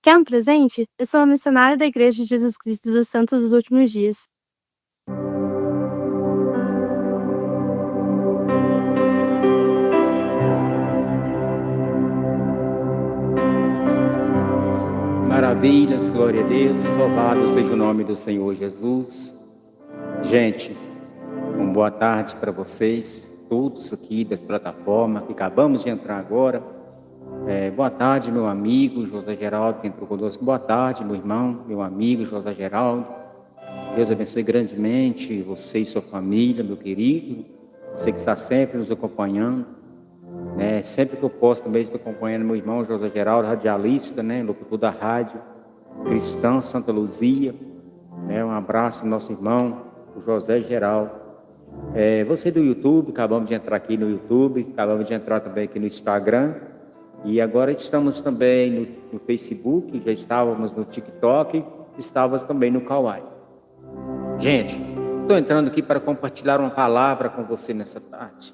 Quer um presente? Eu sou uma missionária da Igreja de Jesus Cristo dos Santos dos Últimos Dias. Maravilhas, glória a Deus, louvado seja o nome do Senhor Jesus. Gente, uma boa tarde para vocês, todos aqui da plataforma que acabamos de entrar agora. Boa tarde, meu amigo José Geraldo, que entrou conosco. Boa tarde, meu irmão, meu amigo José Geraldo. Deus abençoe grandemente você e sua família, meu querido. Você que está sempre nos acompanhando. Sempre que eu posso também estou acompanhando meu irmão José Geraldo, radialista, locutor da rádio Cristã Santa Luzia. Um abraço ao nosso irmão, o José Geraldo. Você do YouTube, acabamos de entrar aqui no YouTube, acabamos de entrar também aqui no Instagram. E agora estamos também no Facebook, já estávamos no TikTok, estávamos também no Kawaii. Gente, estou entrando aqui para compartilhar uma palavra com você nessa tarde.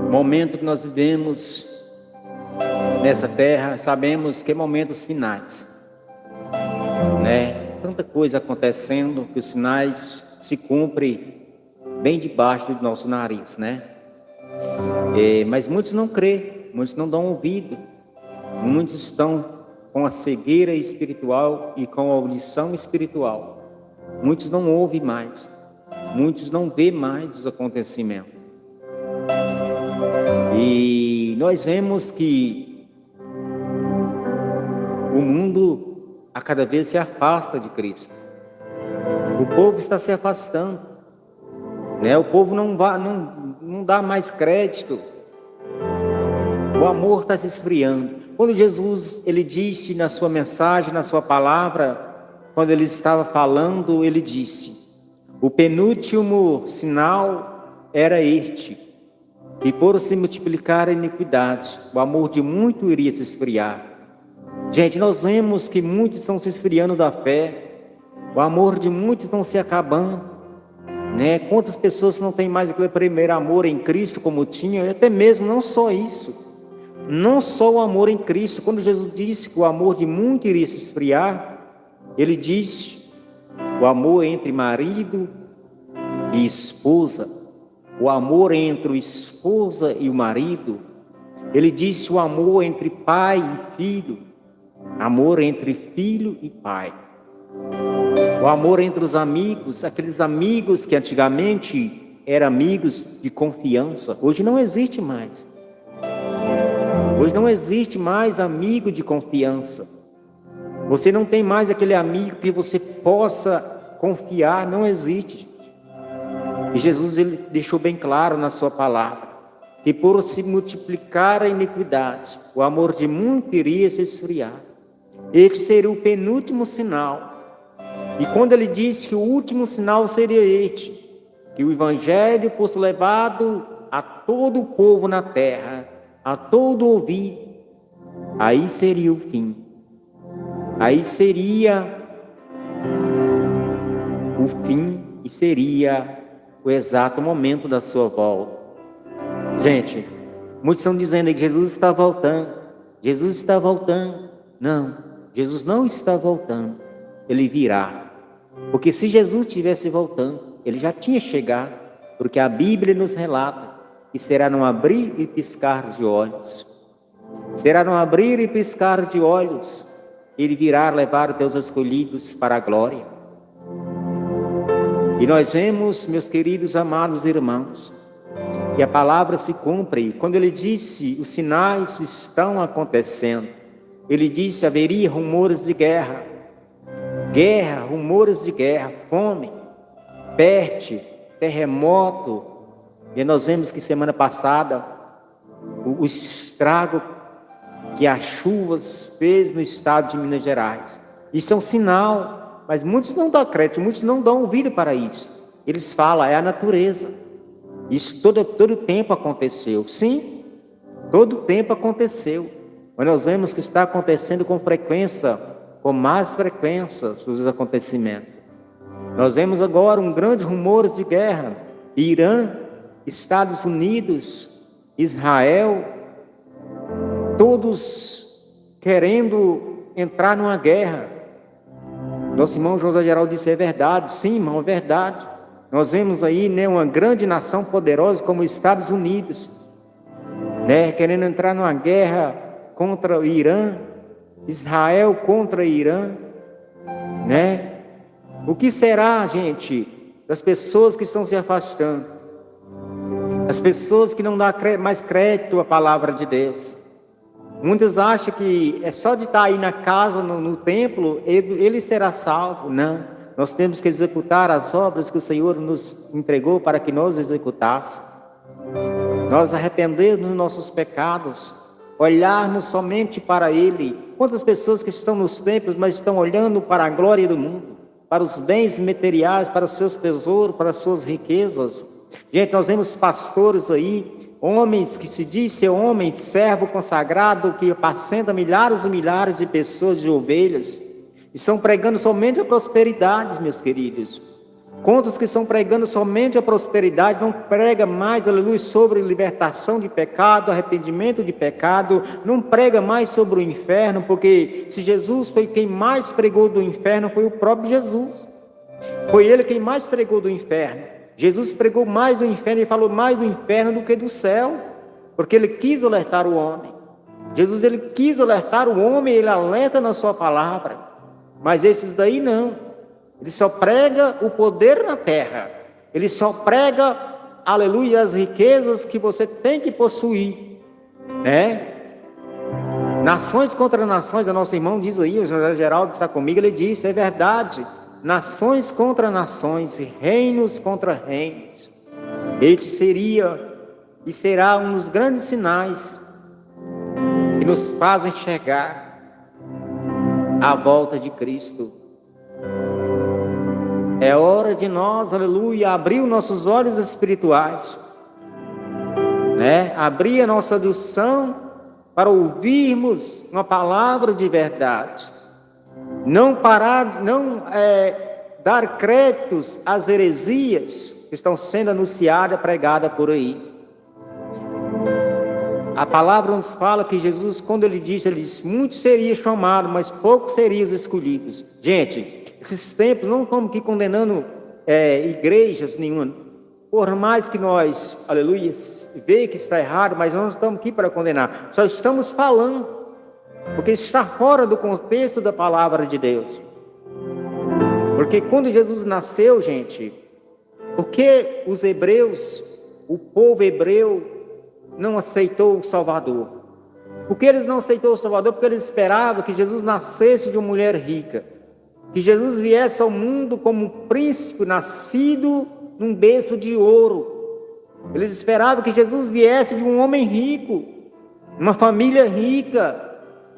Momento que nós vivemos nessa terra, sabemos que é momentos finais, Tanta coisa acontecendo que os sinais se cumprem bem debaixo do nosso nariz, Mas muitos não crêem, muitos não dão ouvido, muitos estão com a cegueira espiritual e com a audição espiritual. Muitos não ouvem mais, muitos não vê mais os acontecimentos. E nós vemos que o mundo a cada vez se afasta de Cristo. O povo está se afastando, O povo não dá mais crédito. O amor está se esfriando. Quando Jesus, ele disse na sua mensagem, na sua palavra, quando ele estava falando, ele disse: o penúltimo sinal era este, que por se multiplicar a iniquidade, o amor de muito iria se esfriar. Gente, nós vemos que muitos estão se esfriando da fé, o amor de muitos estão se acabando, Quantas pessoas não têm mais aquele primeiro amor em Cristo como tinham, e até mesmo não só isso, não só o amor em Cristo. Quando Jesus disse que o amor de muito iria se esfriar, ele disse o amor entre marido e esposa, o amor entre a esposa e o marido. Ele disse o amor entre pai e filho, amor entre filho e pai, o amor entre os amigos, aqueles amigos que antigamente eram amigos de confiança, hoje não existe mais. Hoje não existe mais amigo de confiança. Você não tem mais aquele amigo que você possa confiar, não existe. E Jesus, ele deixou bem claro na sua palavra, que por se multiplicar a iniquidade, o amor de muito iria se esfriar. Este seria o penúltimo sinal. E quando ele disse que o último sinal seria este, que o evangelho fosse levado a todo o povo na terra, a todo ouvido, aí seria o fim. Aí seria o fim e seria o exato momento da sua volta. Gente, muitos estão dizendo que Jesus está voltando. Jesus está voltando. Não, Jesus não está voltando. Ele virá. Porque se Jesus estivesse voltando, ele já tinha chegado. Porque a Bíblia nos relata que será num abrir e piscar de olhos. Será num abrir e piscar de olhos. Ele virá levar os teus escolhidos para a glória. E nós vemos, meus queridos amados irmãos, que a palavra se cumpre. Quando ele disse, os sinais estão acontecendo. Ele disse, haveria rumores de guerra. Guerra, rumores de guerra, fome, peste, terremoto. E nós vemos que semana passada, o estrago que as chuvas fez no estado de Minas Gerais. Isso é um sinal, mas muitos não dão crédito, muitos não dão ouvido para isso. Eles falam, é a natureza. Isso todo tempo aconteceu. Sim, todo tempo aconteceu. Mas nós vemos que está acontecendo com frequência, com mais frequência os acontecimentos. Nós vemos agora um grande rumor de guerra. Irã, Estados Unidos, Israel, todos querendo entrar numa guerra. Nosso irmão José Geraldo disse: é verdade. Sim, irmão, é verdade. Nós vemos aí, né, uma grande nação poderosa como os Estados Unidos, né, querendo entrar numa guerra contra o Irã, Israel contra o Irã, né? O que será, gente, das pessoas que estão se afastando? As pessoas que não dão mais crédito à palavra de Deus. Muitos acham que é só de estar aí na casa, no templo, ele será salvo. Não. Nós temos que executar as obras que o Senhor nos entregou para que nós executássemos. Nós arrependermos dos nossos pecados, olharmos somente para Ele. Quantas pessoas que estão nos templos, mas estão olhando para a glória do mundo, para os bens materiais, para os seus tesouros, para as suas riquezas. Gente, nós vemos pastores aí, homens que se diz ser homem, servo consagrado, que apacenta milhares e milhares de pessoas, de ovelhas, estão pregando somente a prosperidade, meus queridos. Quantos que estão pregando somente a prosperidade, não prega mais, aleluia, sobre libertação de pecado, arrependimento de pecado, não prega mais sobre o inferno, porque se Jesus foi quem mais pregou do inferno, foi o próprio Jesus. Foi Ele quem mais pregou do inferno. Jesus pregou mais do inferno e falou mais do inferno do que do céu, porque Ele quis alertar o homem. Jesus, Ele quis alertar o homem, Ele alerta na sua palavra, mas esses daí não. Ele só prega o poder na terra. Ele só prega, aleluia, as riquezas que você tem que possuir, né? Nações contra nações, o nosso irmão diz aí, o José Geraldo está comigo, ele disse, é verdade. Nações contra nações, reinos contra reinos. Este seria e será um dos grandes sinais que nos fazem chegar à volta de Cristo. É hora de nós, aleluia, abrir os nossos olhos espirituais, né? Abrir a nossa audição para ouvirmos uma palavra de verdade. Não parar, dar créditos às heresias que estão sendo anunciadas, pregadas por aí. A palavra nos fala que Jesus, quando ele disse, muitos seriam chamados, mas poucos seriam escolhidos. Gente, esses tempos, não estamos aqui condenando igrejas nenhuma, por mais que nós, aleluia, vê que está errado, mas nós não estamos aqui para condenar, só estamos falando, porque está fora do contexto da palavra de Deus. Porque quando Jesus nasceu, gente, por que os hebreus, o povo hebreu, não aceitou o Salvador? Por que eles não aceitou o Salvador? Porque eles esperavam que Jesus nascesse de uma mulher rica, que Jesus viesse ao mundo como um príncipe nascido num berço de ouro. Eles esperavam que Jesus viesse de um homem rico, uma família rica.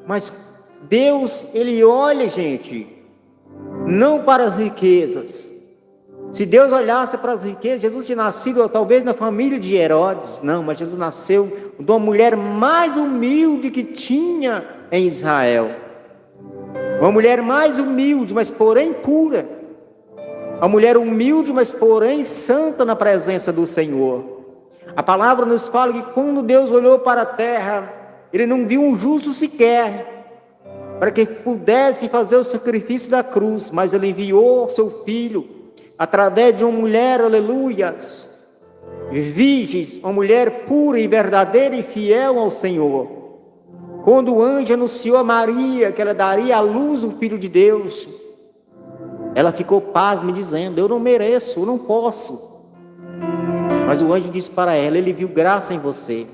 Mas Deus, Ele olha, gente, não para as riquezas. Se Deus olhasse para as riquezas, Jesus tinha nascido talvez na família de Herodes. Não, mas Jesus nasceu de uma mulher mais humilde que tinha em Israel. Uma mulher mais humilde, mas porém pura. Uma mulher humilde, mas porém santa na presença do Senhor. A palavra nos fala que quando Deus olhou para a terra, Ele não viu um justo sequer, para que pudesse fazer o sacrifício da cruz, mas Ele enviou seu Filho, através de uma mulher, aleluia, virgem, uma mulher pura e verdadeira e fiel ao Senhor. Quando o anjo anunciou a Maria que ela daria à luz o Filho de Deus, ela ficou pasma, dizendo, eu não mereço, eu não posso. Mas o anjo disse para ela, ele viu graça em você.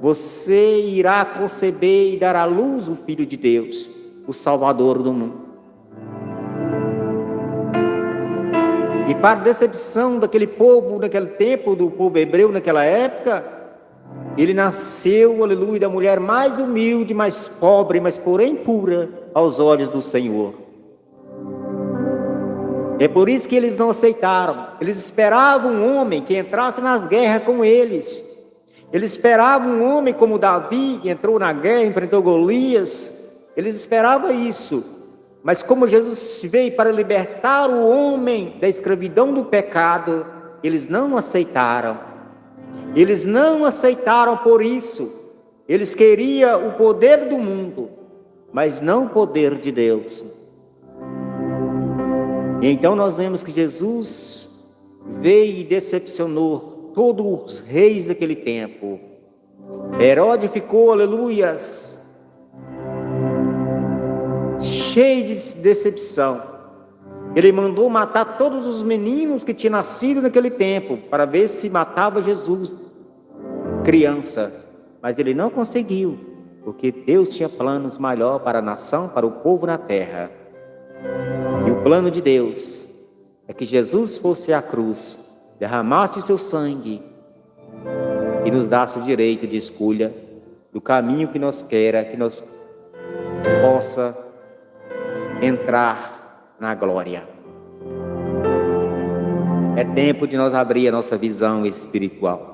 Você irá conceber e dar à luz o Filho de Deus, o Salvador do mundo. E para decepção daquele povo, naquele tempo, do povo hebreu naquela época, ele nasceu, aleluia, da mulher mais humilde, mais pobre, mas porém pura aos olhos do Senhor. É por isso que eles não aceitaram. Eles esperavam um homem que entrasse nas guerras com eles. Eles esperavam um homem como Davi, que entrou na guerra, enfrentou Golias. Eles esperavam isso. Mas como Jesus veio para libertar o homem da escravidão do pecado, eles não aceitaram. Eles não aceitaram por isso. Eles queriam o poder do mundo. mas não o poder de Deus. E então nós vemos que Jesus veio e decepcionou todos os reis daquele tempo. Herodes ficou, aleluias, cheio de decepção. Ele mandou matar todos os meninos que tinham nascido naquele tempo, para ver se matava Jesus, criança. Mas ele não conseguiu, porque Deus tinha planos maiores para a nação, para o povo na terra. E o plano de Deus é que Jesus fosse à cruz, derramasse seu sangue e nos desse o direito de escolha do caminho que nós queira, que nós possa entrar na glória. É tempo de nós abrir a nossa visão espiritual.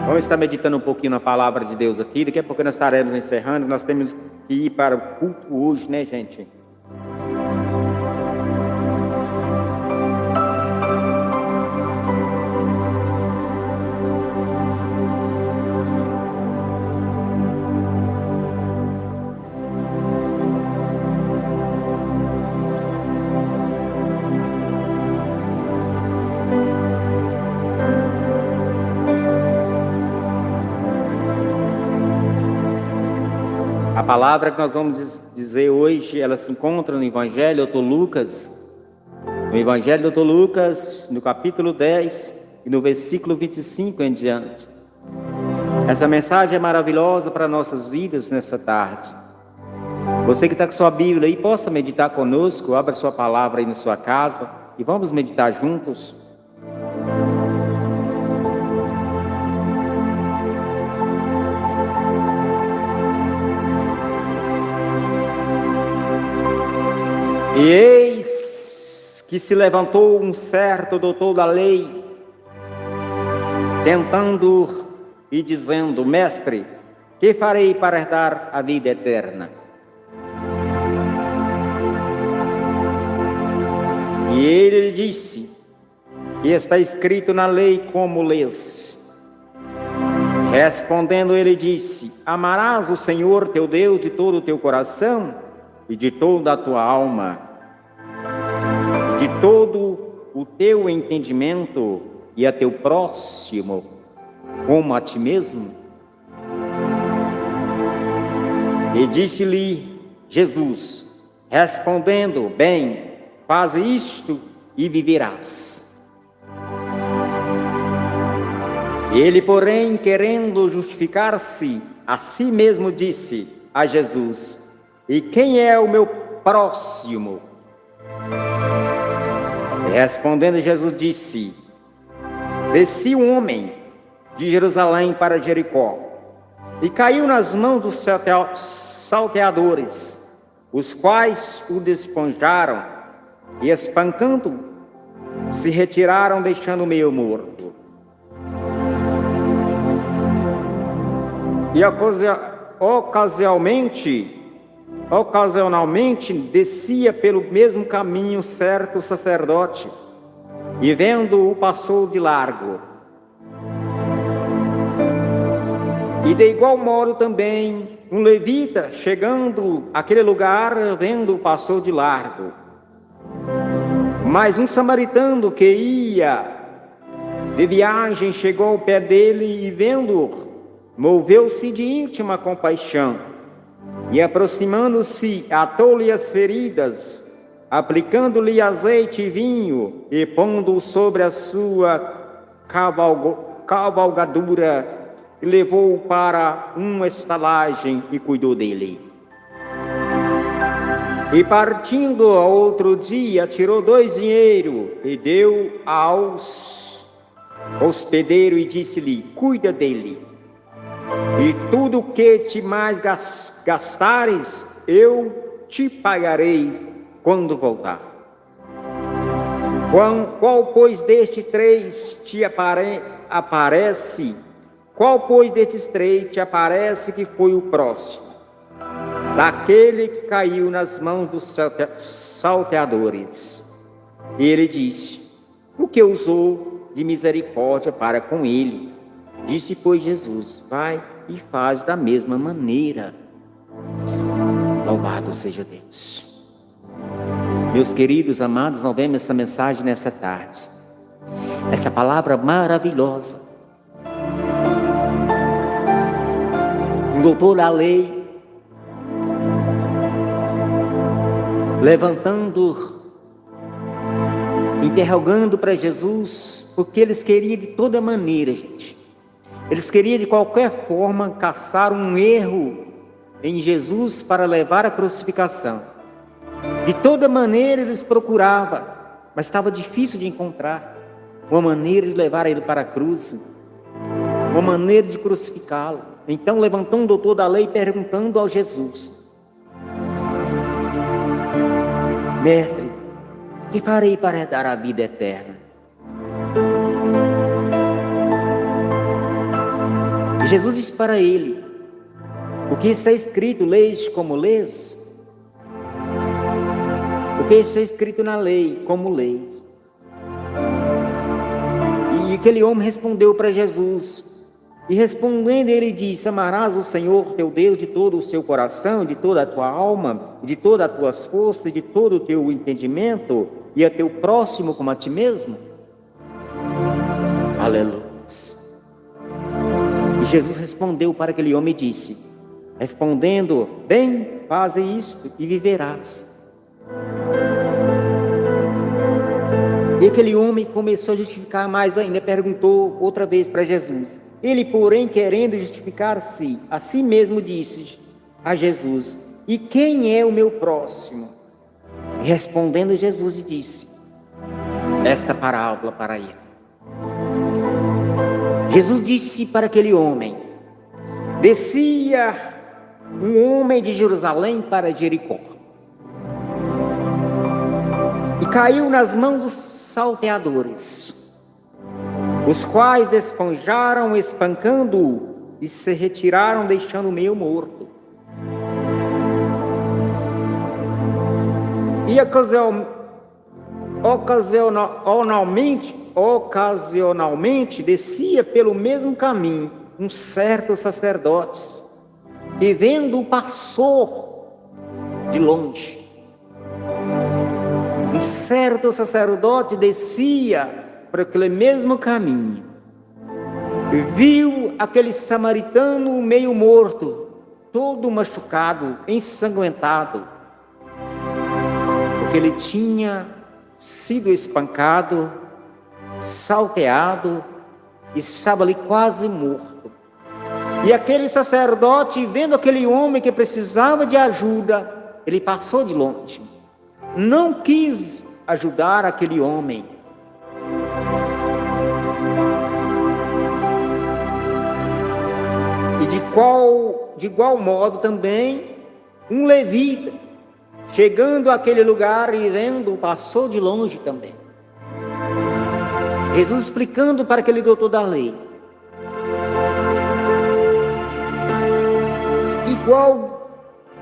Vamos estar meditando um pouquinho na palavra de Deus aqui. Daqui a pouco nós estaremos encerrando. Nós temos que ir para o culto hoje, né, gente? A palavra que nós vamos dizer hoje, ela se encontra no Evangelho de Lucas. No Evangelho de Lucas, no capítulo 10 e no versículo 25 em diante. Essa mensagem é maravilhosa para nossas vidas nessa tarde. Você que está com sua Bíblia aí, possa meditar conosco, abra sua palavra aí na sua casa e vamos meditar juntos. E eis que se levantou um certo doutor da lei, tentando e dizendo: Mestre, que farei para herdar a vida eterna? E ele lhe disse: que está escrito na lei, como lês? Respondendo ele disse: amarás o Senhor teu Deus de todo o teu coração e de toda a tua alma, de todo o teu entendimento, e a teu próximo como a ti mesmo. E disse-lhe Jesus, respondendo: bem, faz isto e viverás. Ele, porém, querendo justificar-se a si mesmo, disse a Jesus: e quem é o meu próximo? Respondendo Jesus disse: desci um homem de Jerusalém para Jericó, e caiu nas mãos dos salteadores, os quais o desponjaram, e espancando, se retiraram, deixando meio morto. E ocasionalmente descia pelo mesmo caminho certo sacerdote, e vendo-o passou de largo. E de igual modo também um levita, chegando àquele lugar, vendo-o passou de largo. Mas um samaritano que ia de viagem chegou ao pé dele e vendo-o, moveu-se de íntima compaixão, e aproximando-se, atou-lhe as feridas, aplicando-lhe azeite e vinho, e pondo-o sobre a sua cavalgadura, e levou-o para uma estalagem e cuidou dele. E partindo ao outro dia, tirou 2 dinheiros e deu aos hospedeiro e disse-lhe: cuida dele, e tudo que te mais gastares, eu te pagarei quando voltar. Qual, pois, destes 3 te aparece? Qual, pois, destes 3 te aparece que foi o próximo? Daquele que caiu nas mãos dos salteadores. E ele disse: o que usou de misericórdia para com ele? Disse, pois, Jesus: vai e faz da mesma maneira. Louvado seja Deus. Meus queridos, amados, nós vemos essa mensagem nessa tarde. Essa palavra maravilhosa. Um doutor da lei, levantando, interrogando para Jesus, porque eles queriam de toda maneira, gente. Eles queriam de qualquer forma caçar um erro em Jesus para levar à crucificação. De toda maneira eles procuravam, mas estava difícil de encontrar uma maneira de levar ele para a cruz, uma maneira de crucificá-lo. Então levantou um doutor da lei perguntando ao Jesus: mestre, que farei para herdar a vida eterna? E Jesus disse para ele: o que está escrito, lês como lês? O que está escrito na lei, como lês? E aquele homem respondeu para Jesus, e respondendo ele disse: amarás o Senhor teu Deus de todo o seu coração, de toda a tua alma, de todas as tuas forças, de todo o teu entendimento, e a teu próximo como a ti mesmo? Aleluia. E Jesus respondeu para aquele homem e disse, respondendo: bem, faze isto e viverás. E aquele homem começou a justificar mais ainda, perguntou outra vez para Jesus. Ele, porém, querendo justificar-se, a si mesmo disse a Jesus: e quem é o meu próximo? E respondendo Jesus disse esta parábola para ele. Jesus disse para aquele homem: descia um homem de Jerusalém para Jericó, e caiu nas mãos dos salteadores, os quais desponjaram, espancando-o, e se retiraram, deixando-o meio morto. E ocasionalmente descia pelo mesmo caminho um certo sacerdote, e vendo-o passou de longe. Um certo sacerdote descia por aquele mesmo caminho, e viu aquele samaritano meio morto, todo machucado, ensanguentado, porque ele tinha sido espancado, salteado, e estava ali quase morto. E aquele sacerdote, vendo aquele homem que precisava de ajuda, ele passou de longe, não quis ajudar aquele homem. E de igual modo também um levita, chegando àquele lugar e vendo, passou de longe também. Jesus explicando para aquele doutor da lei.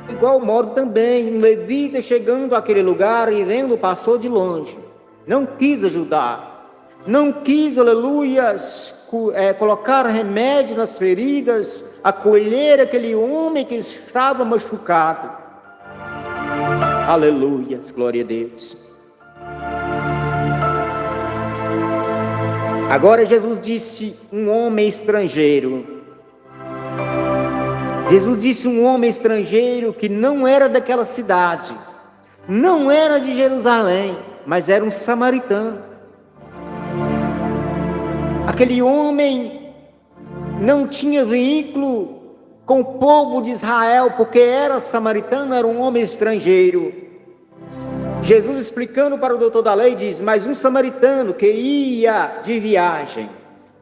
Igual modo também um levita, chegando àquele lugar e vendo, passou de longe. Não quis ajudar, não quis, aleluias, colocar remédio nas feridas, acolher aquele homem que estava machucado. Aleluias, glória a Deus. Agora Jesus disse um homem estrangeiro. Jesus disse um homem estrangeiro que não era daquela cidade, não era de Jerusalém, mas era um samaritano. Aquele homem não tinha vínculo com o povo de Israel, porque era samaritano, era um homem estrangeiro. Jesus, explicando para o doutor da lei, diz: mas um samaritano que ia de viagem,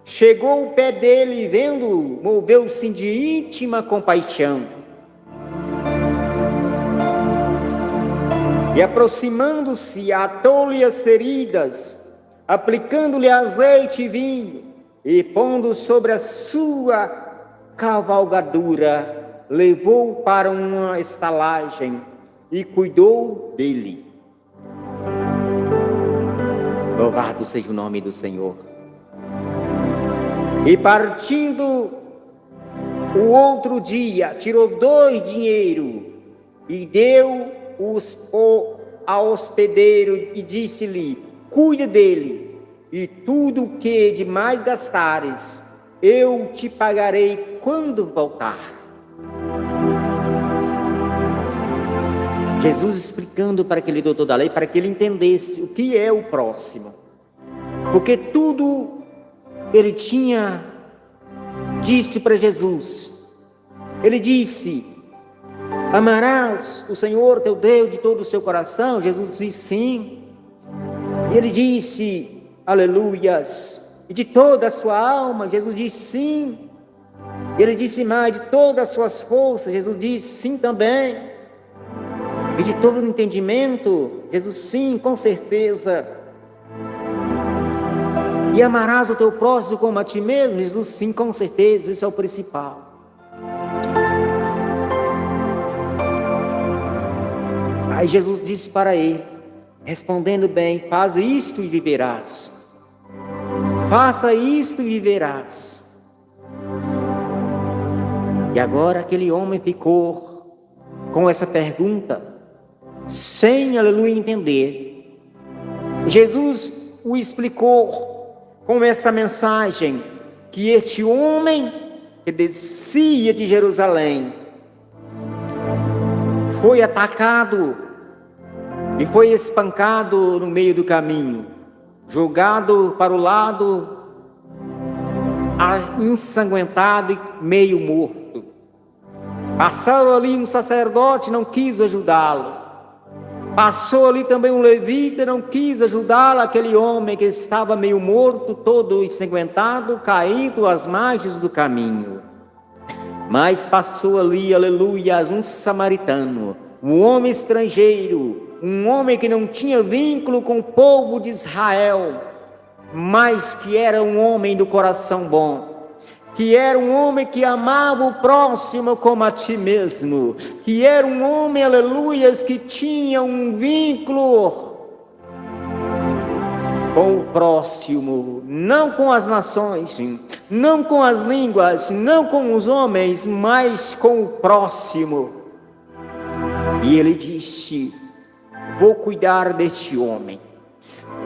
chegou ao pé dele e vendo-o, moveu-se de íntima compaixão. E aproximando-se, atou-lhe as feridas, aplicando-lhe azeite e vinho, e pondo sobre a sua cavalgadura, levou-o para uma estalagem e cuidou dele. Louvado seja o nome do Senhor. E partindo o outro dia, tirou 2 dinheiros e deu-os ao hospedeiro e disse-lhe: cuida dele, e tudo o que de mais gastares, eu te pagarei quando voltar. Jesus explicando para aquele doutor da lei, para que ele entendesse o que é o próximo. Porque tudo ele tinha disse para Jesus. Ele disse: amarás o Senhor teu Deus de todo o seu coração? Jesus disse sim. E ele disse, aleluias, e de toda a sua alma? Jesus disse sim. E ele disse mais, de todas as suas forças? Jesus disse sim também. E de todo o entendimento? Jesus sim, com certeza. E amarás o teu próximo como a ti mesmo? Jesus sim, com certeza, isso é o principal. Aí Jesus disse para ele, respondendo bem: faz isto e viverás. Faça isto e viverás. E agora aquele homem ficou com essa pergunta, sem, aleluia, entender. Jesus o explicou com essa mensagem, que este homem que descia de Jerusalém foi atacado e foi espancado no meio do caminho, jogado para o lado, ensanguentado e meio morto. Passaram ali um sacerdote, não quis ajudá-lo. Passou ali também um levita, não quis ajudá-lo, aquele homem que estava meio morto, todo ensanguentado, caído às margens do caminho. Mas passou ali, aleluia, um samaritano, um homem estrangeiro, um homem que não tinha vínculo com o povo de Israel, mas que era um homem do coração bom, que era um homem que amava o próximo como a ti mesmo, que era um homem, aleluias, que tinha um vínculo com o próximo, não com as nações, não com as línguas, não com os homens, mas com o próximo. E ele disse: vou cuidar deste homem,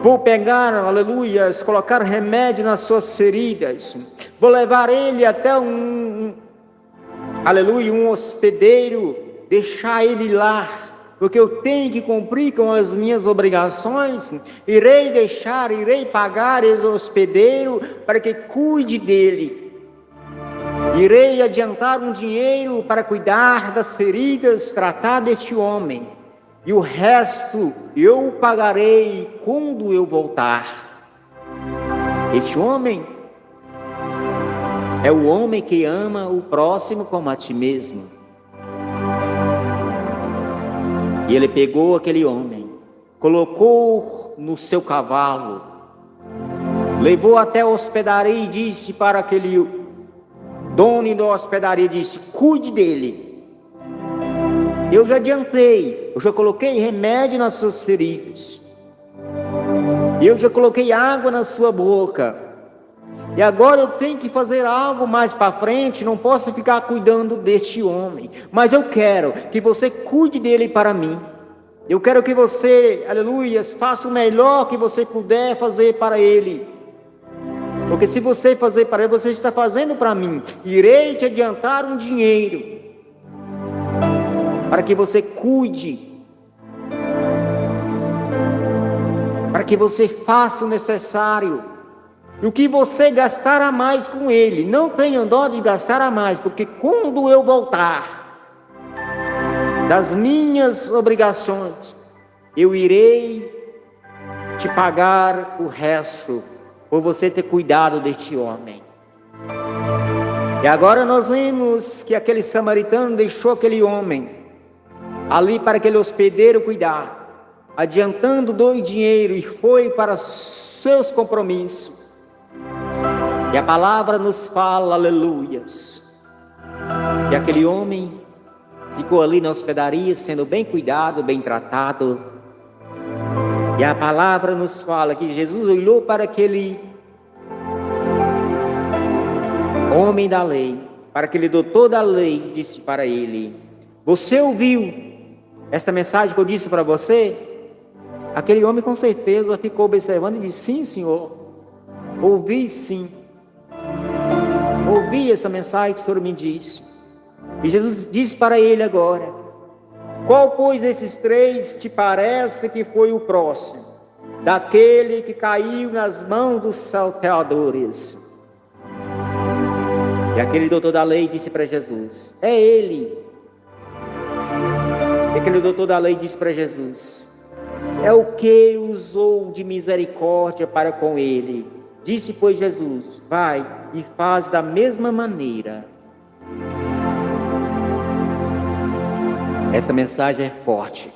vou pegar, aleluias, colocar remédio nas suas feridas, vou levar ele até um hospedeiro, deixar ele lá, porque eu tenho que cumprir com as minhas obrigações. Irei pagar esse hospedeiro para que cuide dele. Irei adiantar um dinheiro para cuidar das feridas, tratar deste homem. E o resto eu pagarei quando eu voltar. Este homem é o homem que ama o próximo como a ti mesmo. E ele pegou aquele homem, colocou no seu cavalo, levou até a hospedaria e disse para aquele dono da hospedaria, disse: cuide dele. Eu já adiantei, eu já coloquei remédio nas suas feridas, eu já coloquei água na sua boca. E agora eu tenho que fazer algo mais para frente, não posso ficar cuidando deste homem. Mas eu quero que você cuide dele para mim. Eu quero que você, aleluia, faça o melhor que você puder fazer para ele. Porque se você fazer para ele, você está fazendo para mim. Irei te adiantar um dinheiro para que você cuide, para que você faça o necessário. E o que você gastar a mais com ele, não tenha dó de gastar a mais, porque quando eu voltar das minhas obrigações, eu irei te pagar o resto, por você ter cuidado deste homem. E agora nós vemos que aquele samaritano deixou aquele homem ali para aquele hospedeiro cuidar, adiantando 2 dinheiro, e foi para seus compromissos. E a palavra nos fala, aleluias, que aquele homem ficou ali na hospedaria, sendo bem cuidado, bem tratado. E a palavra nos fala que Jesus olhou para aquele homem da lei, para aquele doutor da lei, e disse para ele: você ouviu esta mensagem que eu disse para você? Aquele homem com certeza ficou observando e disse: sim, Senhor, ouvi sim. Ouvi essa mensagem que o Senhor me disse. E Jesus disse para ele agora: qual, pois, esses três te parece que foi o próximo daquele que caiu nas mãos dos salteadores? E aquele doutor da lei disse para Jesus: é ele. E aquele doutor da lei disse para Jesus: é o que usou de misericórdia para com ele. Disse, pois, Jesus: vai e faz da mesma maneira. Esta mensagem é forte,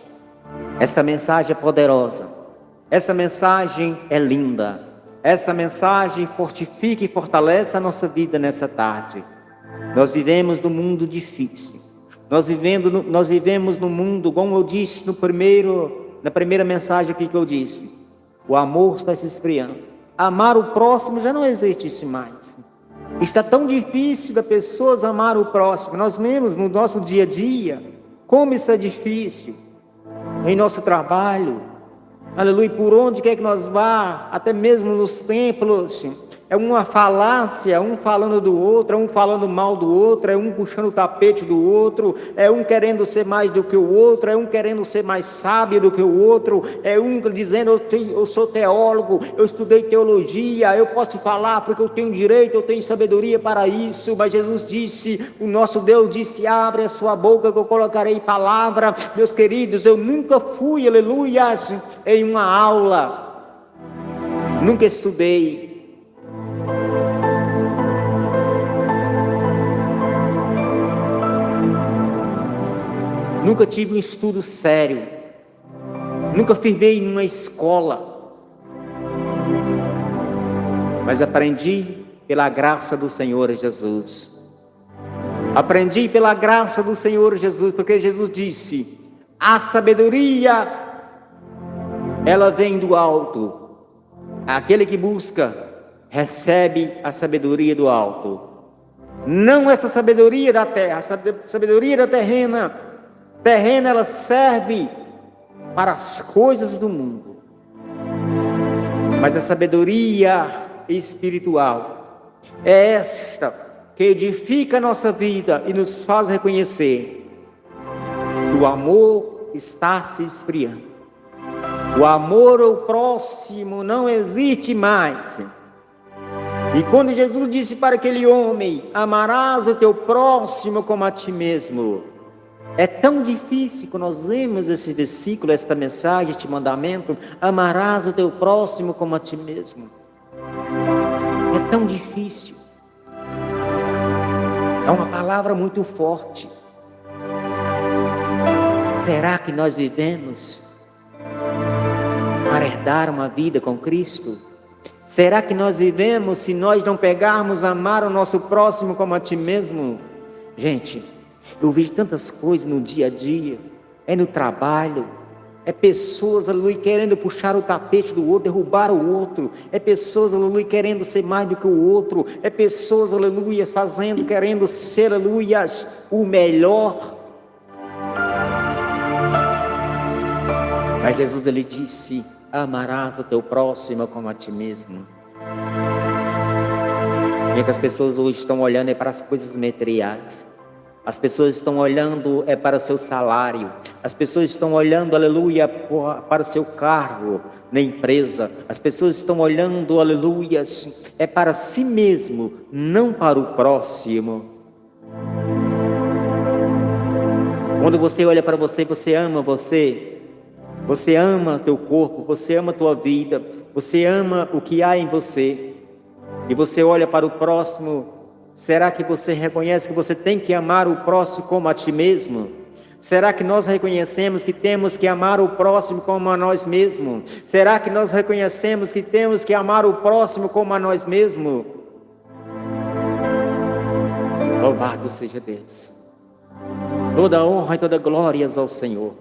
esta mensagem é poderosa, essa mensagem é linda, essa mensagem fortifica e fortalece a nossa vida nessa tarde. Nós vivemos num mundo difícil, nós vivemos num mundo, como eu disse na primeira mensagem aqui que eu disse, o amor está se esfriando, amar o próximo já não existe mais. Está tão difícil das pessoas amar o próximo. Nós vemos no nosso dia a dia como está difícil em nosso trabalho, aleluia, por onde quer que nós vá, até mesmo nos templos, é uma falácia, um falando do outro, é um falando mal do outro, é um puxando o tapete do outro, é um querendo ser mais do que o outro, é um querendo ser mais sábio do que o outro, é um dizendo: eu sou teólogo, eu estudei teologia, eu posso falar porque eu tenho direito, eu tenho sabedoria para isso. Mas Jesus disse, o nosso Deus disse: abre a sua boca que eu colocarei palavra. Meus queridos, eu nunca fui, aleluia, em uma aula, nunca estudei, nunca tive um estudo sério, nunca firmei em uma escola, mas aprendi pela graça do Senhor Jesus. Aprendi pela graça do Senhor Jesus, porque Jesus disse: a sabedoria, ela vem do alto. Aquele que busca, recebe a sabedoria do alto. Não essa sabedoria da terra, a sabedoria da terrena, ela serve para as coisas do mundo. Mas a sabedoria espiritual é esta que edifica a nossa vida e nos faz reconhecer que o amor está se esfriando. O amor ao próximo não existe mais. E quando Jesus disse para aquele homem: amarás o teu próximo como a ti mesmo, é tão difícil quando nós vemos esse versículo, esta mensagem, este mandamento: amarás o teu próximo como a ti mesmo. É tão difícil. É uma palavra muito forte. Será que nós vivemos para herdar uma vida com Cristo? Será que nós vivemos se nós não pegarmos amar o nosso próximo como a ti mesmo? Gente, eu vejo tantas coisas no dia a dia, é no trabalho, é pessoas, aleluia, querendo puxar o tapete do outro, derrubar o outro, é pessoas, aleluia, querendo ser mais do que o outro, é pessoas, aleluia, querendo ser, aleluia, o melhor. Mas Jesus, ele disse: amarás o teu próximo como a ti mesmo. E é que as pessoas hoje estão olhando para as coisas materiais. As pessoas estão olhando para o seu salário. As pessoas estão olhando, aleluia, para o seu cargo na empresa. As pessoas estão olhando, aleluia, para si mesmo, não para o próximo. Quando você olha para você, você ama você. Você ama teu corpo, você ama tua vida, você ama o que há em você. E você olha para o próximo. Será que você reconhece que você tem que amar o próximo como a ti mesmo? Será que nós reconhecemos que temos que amar o próximo como a nós mesmos? Será que nós reconhecemos que temos que amar o próximo como a nós mesmos? Louvado seja Deus. Toda honra e toda glória ao Senhor.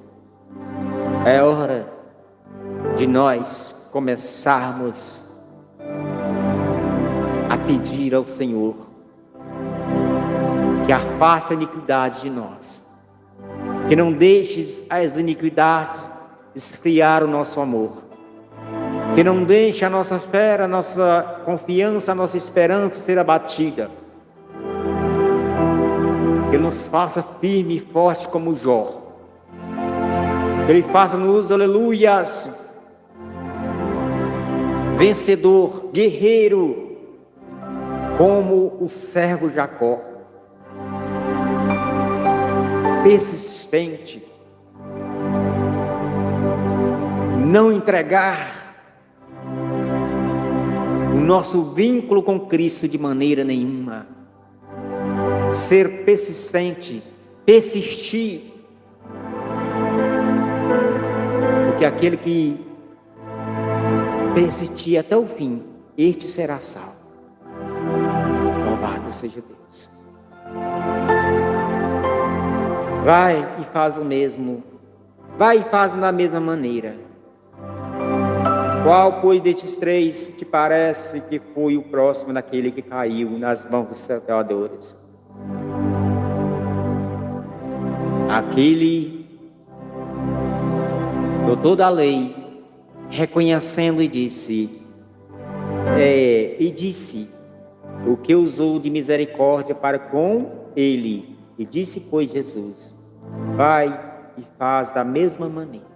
É hora de nós começarmos a pedir ao Senhor que afaste a iniquidade de nós, que não deixes as iniquidades esfriar o nosso amor, que não deixe a nossa fé, a nossa confiança, a nossa esperança ser abatida, que Ele nos faça firme e forte como Jó, que Ele faça-nos, aleluias, vencedor, guerreiro, como o servo Jacó, persistente, não entregar o nosso vínculo com Cristo de maneira nenhuma, ser persistente, persistir, porque aquele que persistir até o fim, este será salvo. Louvado seja Deus. Vai e faz o mesmo, vai e faz da mesma maneira. Qual, pois, destes três te parece que foi o próximo daquele que caiu nas mãos dos salteadores? Aquele doutor da lei, reconhecendo e disse, o que usou de misericórdia para com ele. E disse, pois, Jesus, vai e faz da mesma maneira.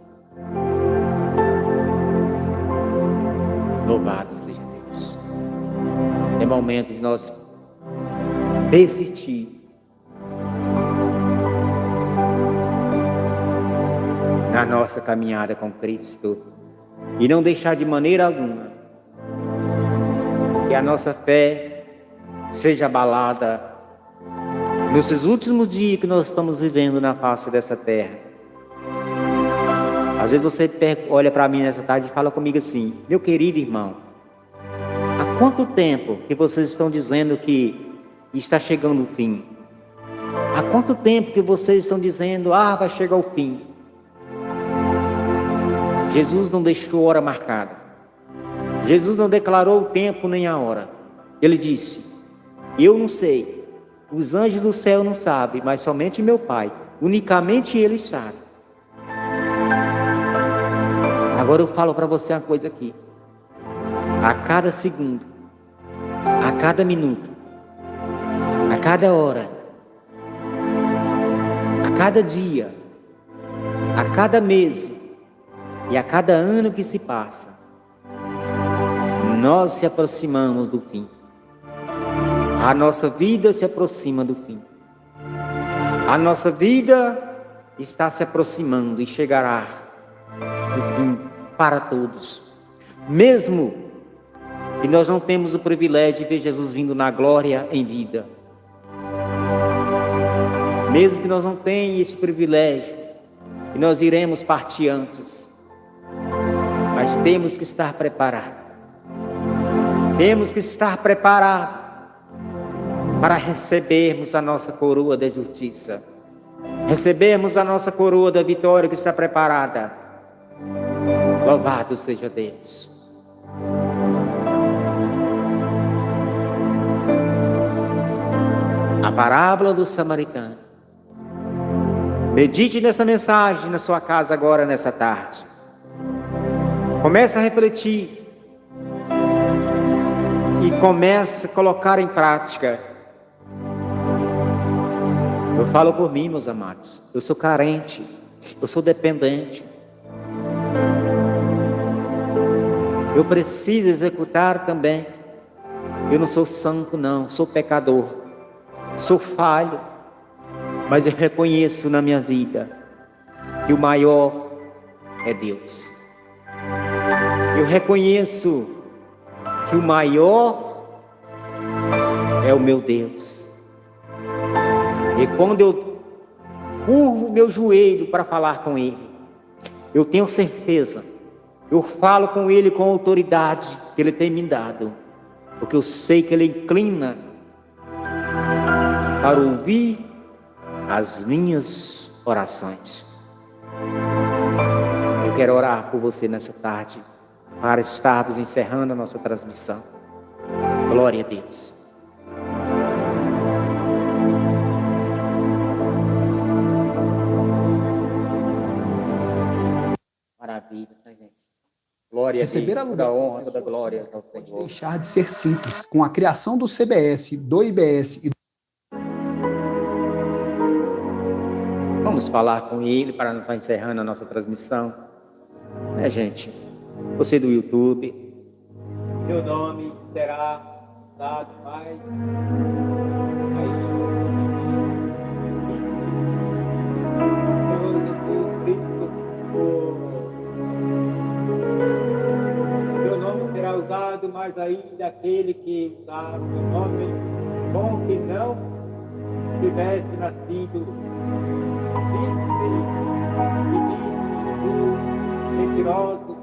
Louvado seja Deus. É momento de nós persistir na nossa caminhada com Cristo e não deixar de maneira alguma que a nossa fé seja abalada nesses últimos dias que nós estamos vivendo na face dessa terra. Às vezes você olha para mim nessa tarde e fala comigo assim, meu querido irmão, há quanto tempo que vocês estão dizendo que está chegando o fim? Há quanto tempo que vocês estão dizendo, vai chegar o fim? Jesus não deixou hora marcada. Jesus não declarou o tempo nem a hora. Ele disse, eu não sei, os anjos do céu não sabem, mas somente meu Pai, unicamente Ele sabe. Agora eu falo para você uma coisa aqui. A cada segundo, a cada minuto, a cada hora, a cada dia, a cada mês e a cada ano que se passa, nós se aproximamos do fim. A nossa vida se aproxima do fim. A nossa vida está se aproximando e chegará o fim para todos. Mesmo que nós não temos o privilégio de ver Jesus vindo na glória em vida. Mesmo que nós não tenhamos esse privilégio, que nós iremos partir antes. Mas temos que estar preparados. Temos que estar preparados para recebermos a nossa coroa da justiça. Recebermos a nossa coroa da vitória que está preparada. Louvado seja Deus. A parábola do samaritano. Medite nessa mensagem na sua casa agora, nessa tarde. Comece a refletir. E comece a colocar em prática. Eu falo por mim, meus amados. Eu sou carente. Eu sou dependente. Eu preciso executar também. Eu não sou santo, não. Sou pecador. Sou falho. Mas eu reconheço na minha vida que o maior é Deus. Eu reconheço que o maior é o meu Deus. E quando eu curvo meu joelho para falar com Ele, eu tenho certeza, eu falo com Ele com a autoridade que Ele tem me dado, porque eu sei que Ele inclina para ouvir as minhas orações. Eu quero orar por você nessa tarde, para estarmos encerrando a nossa transmissão. Glória a Deus. Maravilha, né, gente? Glória a Deus, toda honra, toda glória ao Senhor. Deixar de ser simples. Com a criação do CBS, do IBS e Vamos falar com ele para não estar encerrando a nossa transmissão. Né, gente? Você do YouTube, meu nome será dado mais. Senhor Jesus Cristo, meu nome será usado mais ainda aquele que usar o meu nome, bom que não tivesse nascido príncipe e disse os mentirosos,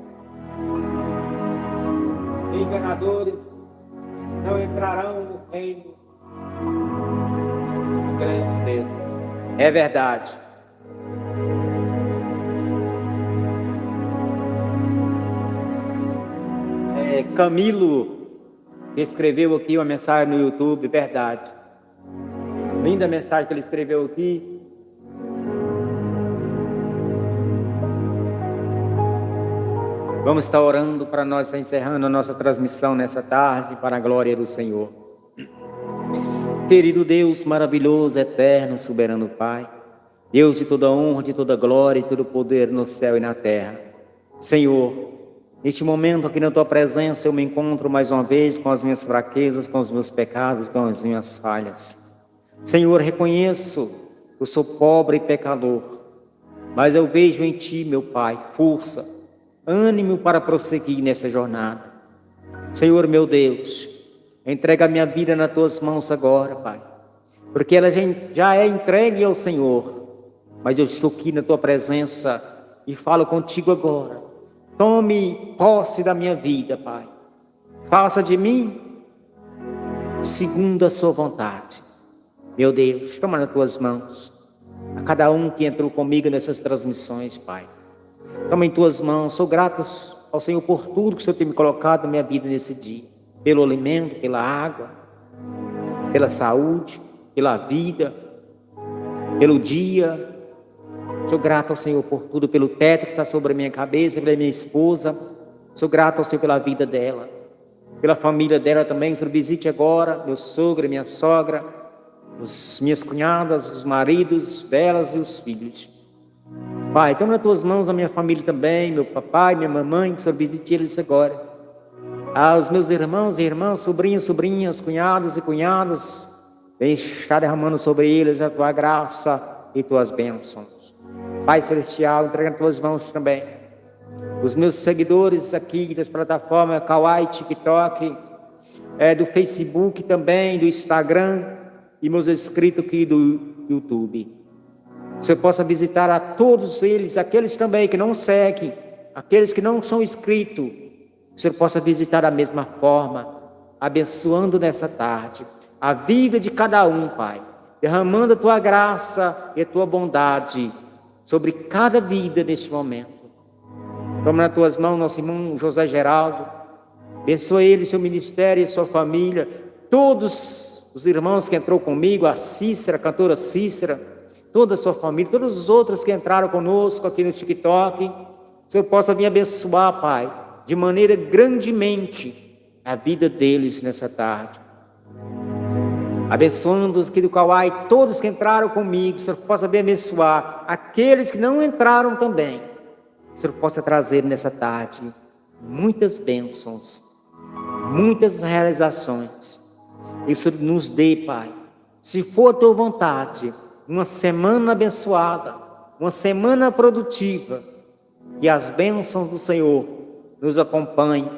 enganadores não entrarão no reino do grande Deus. É verdade. Camilo escreveu aqui uma mensagem no YouTube, verdade. Linda mensagem que ele escreveu aqui. Vamos estar orando para nós estar encerrando a nossa transmissão nessa tarde, para a glória do Senhor. Querido Deus, maravilhoso, eterno, soberano Pai, Deus de toda honra, de toda glória e todo poder no céu e na terra. Senhor, neste momento aqui na Tua presença eu me encontro mais uma vez com as minhas fraquezas, com os meus pecados, com as minhas falhas. Senhor, reconheço que eu sou pobre e pecador, mas eu vejo em Ti, meu Pai, força, ânimo para prosseguir nessa jornada. Senhor meu Deus, entrega a minha vida nas Tuas mãos agora, Pai, porque ela já é entregue ao Senhor, mas eu estou aqui na Tua presença e falo contigo agora. Tome posse da minha vida, Pai. Faça de mim segundo a Sua vontade. Meu Deus, toma nas Tuas mãos a cada um que entrou comigo nessas transmissões, Pai. Toma em Tuas mãos. Sou grato ao Senhor por tudo que o Senhor tem me colocado na minha vida nesse dia. Pelo alimento, pela água, pela saúde, pela vida, pelo dia. Sou grato ao Senhor por tudo, pelo teto que está sobre a minha cabeça, pela minha esposa. Sou grato ao Senhor pela vida dela, pela família dela também. O Senhor visite agora meu sogro, minha sogra, minhas cunhadas, os maridos delas e os filhos. Pai, toma nas Tuas mãos a minha família também, meu papai, minha mamãe, que o Senhor visite eles agora. Aos meus irmãos e irmãs, sobrinhos, sobrinhas, cunhados e cunhadas, vem estar derramando sobre eles a Tua graça e Tuas bênçãos. Pai Celestial, entrega nas Tuas mãos também os meus seguidores aqui das plataformas Kawaii, TikTok, do Facebook também, do Instagram e meus inscritos aqui do YouTube. O Senhor possa visitar a todos eles, aqueles também que não seguem, aqueles que não são inscritos. O Senhor possa visitar da mesma forma, abençoando nessa tarde a vida de cada um, Pai, derramando a Tua graça e a Tua bondade sobre cada vida neste momento. Toma nas Tuas mãos nosso irmão José Geraldo, abençoa ele, seu ministério e sua família, todos os irmãos que entrou comigo, a Cícera, a cantora Cícera, toda a sua família, todos os outros que entraram conosco aqui no TikTok. O Senhor possa vir abençoar, Pai, de maneira grandemente a vida deles nessa tarde. Abençoando os aqui do Kawaii, todos que entraram comigo, o Senhor possa vir abençoar aqueles que não entraram também. O Senhor possa trazer nessa tarde muitas bênçãos, muitas realizações. Isso nos dê, Pai, se for a Tua vontade, uma semana abençoada, uma semana produtiva, que as bênçãos do Senhor nos acompanhem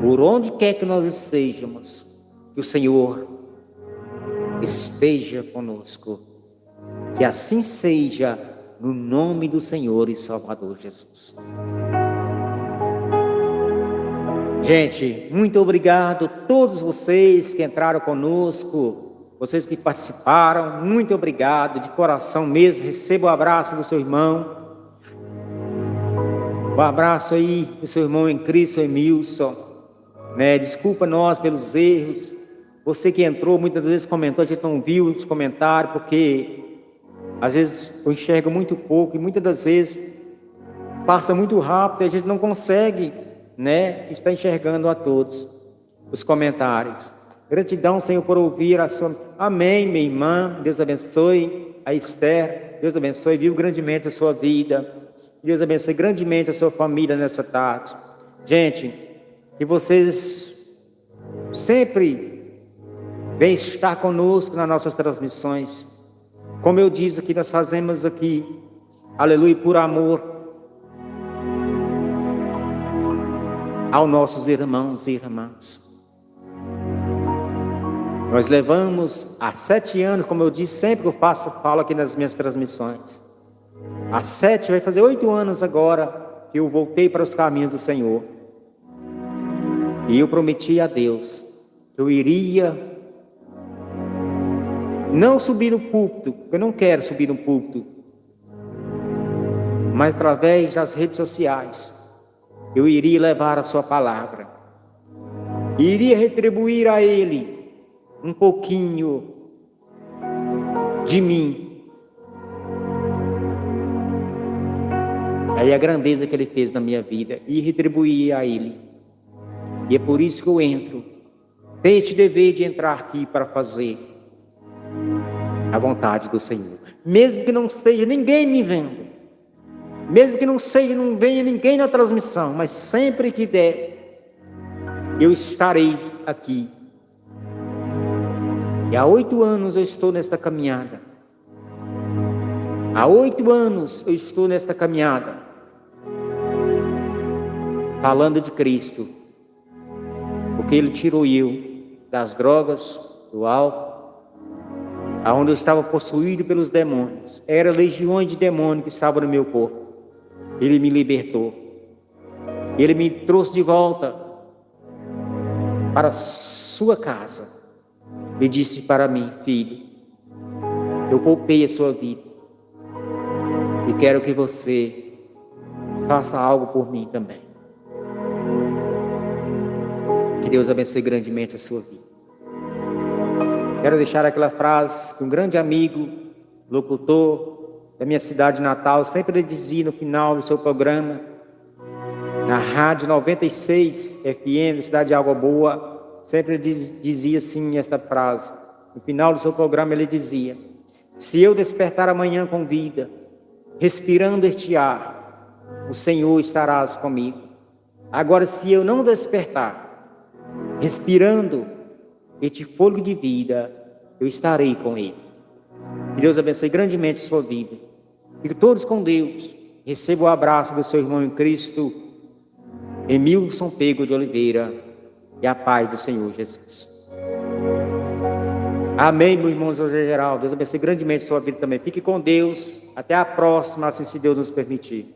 por onde quer que nós estejamos, que o Senhor esteja conosco, que assim seja, no nome do Senhor e Salvador Jesus. Gente, muito obrigado a todos vocês que entraram conosco, vocês que participaram, muito obrigado, de coração mesmo. Receba o abraço do seu irmão. Um abraço aí do seu irmão em Cristo, Emilson. Né? Desculpa nós pelos erros. Você que entrou, muitas vezes comentou, a gente não viu os comentários, porque às vezes eu enxergo muito pouco e muitas das vezes passa muito rápido e a gente não consegue, né, estar enxergando a todos os comentários. Gratidão, Senhor, por ouvir a sua... Amém, minha irmã. Deus abençoe a Esther. Deus abençoe, viu grandemente a sua vida. Deus abençoe grandemente a sua família nessa tarde. Gente, que vocês sempre venham estar conosco nas nossas transmissões. Como eu disse aqui, nós fazemos aqui, aleluia, por amor aos nossos irmãos e irmãs. Nós levamos há 7 anos, como eu disse, sempre que eu falo aqui nas minhas transmissões. Há 7, vai fazer 8 anos agora que eu voltei para os caminhos do Senhor. E eu prometi a Deus que eu iria não subir no púlpito, porque eu não quero subir no púlpito, mas através das redes sociais, eu iria levar a sua palavra. E iria retribuir a Ele um pouquinho de mim. Aí a grandeza que Ele fez na minha vida, e retribuir a Ele. E é por isso que eu entro. Tenho este dever de entrar aqui para fazer a vontade do Senhor. Mesmo que não esteja ninguém me vendo. Mesmo que não venha ninguém na transmissão. Mas sempre que der, eu estarei aqui. E há 8 anos eu estou nesta caminhada. Há 8 anos eu estou nesta caminhada. Falando de Cristo. Porque Ele tirou eu das drogas, do álcool, aonde eu estava possuído pelos demônios. Era legiões de demônios que estavam no meu corpo. Ele me libertou. Ele me trouxe de volta para a sua casa. E disse para mim: filho, eu poupei a sua vida. E quero que você faça algo por mim também. Que Deus abençoe grandemente a sua vida. Quero deixar aquela frase que um grande amigo, locutor da minha cidade natal, sempre dizia no final do seu programa, na rádio 96 FM, cidade de Água Boa, sempre dizia assim esta frase. No final do seu programa ele dizia: se eu despertar amanhã com vida, respirando este ar, o Senhor estarás comigo. Agora, se eu não despertar, respirando este fôlego de vida, eu estarei com Ele. Que Deus abençoe grandemente a sua vida. Fique todos com Deus. Receba o abraço do seu irmão em Cristo, Emilson Pego de Oliveira, e a paz do Senhor Jesus. Amém, meu irmão José Geraldo. Deus abençoe grandemente a sua vida também. Fique com Deus. Até a próxima, assim se Deus nos permitir.